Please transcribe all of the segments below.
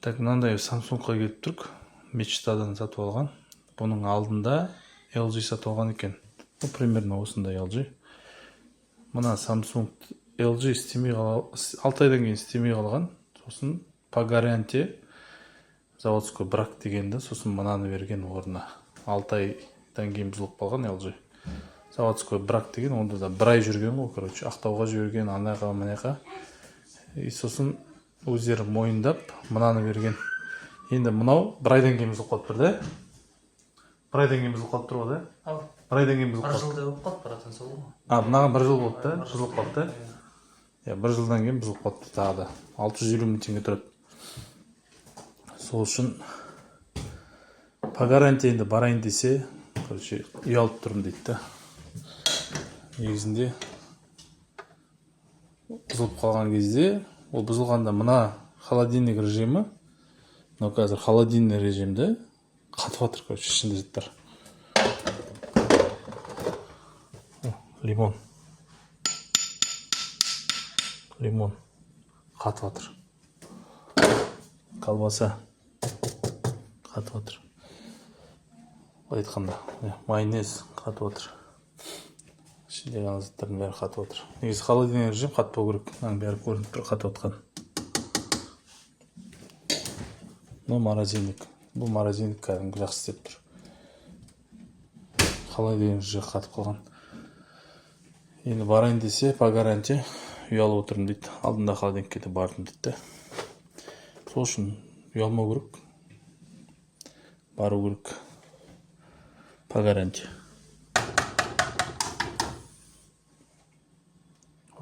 Так, мынандай Samsung'a келіп тұрк. Мечтадан сатып алған. Бұның алдында LG сатып алған екен. Bu примерно осындай LG. Мына Samsung LG істемей 6 айдан кейін істемей қалған. Сосын по гарантии заводской брак дегенді, сосын мынаны берген орнына. 6 айдан кейін бұзылып қалған LG. Заводской брак деген, онда да бір ай жүрген ғой, короче, Ақтауға жүрген, анаға, мынаға. И сосын өздері мойындап, мынаны берген. Енді мынау бір айдан кейін бұзылып қалып тұр, да? Бір айдан кейін бұзылып қалып тұр ғой, да? Бір айдан кейін бұзылып қалып. Бір жылдай болып қалып баратын сол ғой. Мынаған бір жыл болды, да? Бұзылып қалды, да? Бір жылдан кейін бұзылып қалыпты тағы да. 650 мың теңге тұрады. Сол үшін по гарантии енді барайын десе, короче, ұялып тұрмын дейді, да? Негізінде бұзылып қалған кезде, ол бұзылғанда мына холодильник режимі, мынау қазір холодильный режимді қатып жатыр, короче, ішінде заттар. Лимон қатып жатыр. Колбаса қатып жатыр. Айтқанда, майонез қатып жатыр. Ішіндегі заттардың бәрі қатып отыр. Негізі холодильный режим қатпау керек. Мынаның бәрі көрініп тұр, қатып отқан. Бұл морозильник. Бұл морозильник кәдімгі жақсы істеп тұр. Холодильный режим қатып қалған. Енді барайын десе, по гарантии ұялып отырмын дейді. Алдында холодильникке де бардым дейді. Сол үшін ұялмау керек. Бару керек. По гарантии.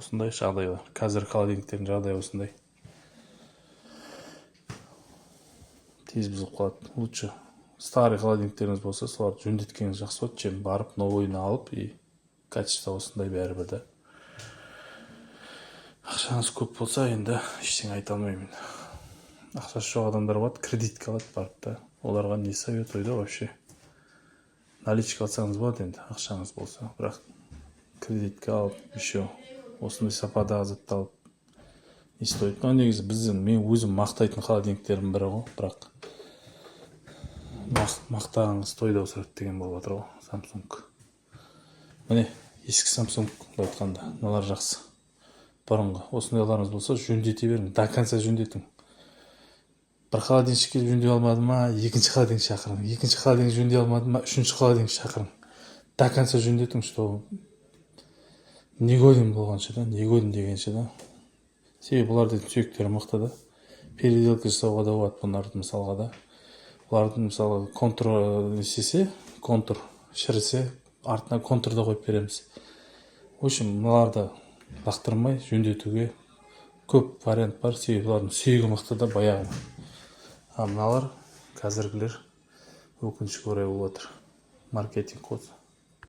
Осындай жағдайлар. Қазір холодильниктердің жағдайы осындай. Тез бұзылып қалады. Лучше старый холодильниктеріңіз болса, соларды жөндеткеніңіз жақсы болады, чем барып новыйны алып, и качество осындай бәрібір де. Ақшаңыз көп болса, енді ештеңе айта алмаймын. Ақшасы жоқ адамдар болады, кредитке алады барып та. Оларға не советую вообще. Наличка алсаңыз болады енді, ақшаңыз болса, бірақ кредитке алып, еще осындай сападағы затты алып не стоит. Но негізі мен өзім мақтайтын холодильниктердің бірі ғой, бірақ мақтағаныңыз тойда өсіреді деген болып жатыр ғой, Samsung. Міне, ескі Samsung айтқанда, мыналар жақсы. Бұрынғы, осындайларыңыз болса, жөндете берің, до конца жөндетің. Бір холодильникке жөндей алмады ма, екінші холодильник шақырың. Екінші холодильник жөндей алмады ма, үшінші холодильник шақырың. До конца жөндетің, что негоден болғанша да, негоден дегенше да. Себебі бұлардың сүйектері мықты да. Переделка жасауға да болады бұларды мысалға да. Бұлардың мысалы контур істесе, контур шірісе, артына контур да қойып береміз. В общем, мыналарды лақтырмай жөндетуге көп вариант бар. Себебі бұлардың сүйегі мықты да, баяғы. Мыналар қазіргілер өкінішке орай болып отыр. Маркетинг қосы.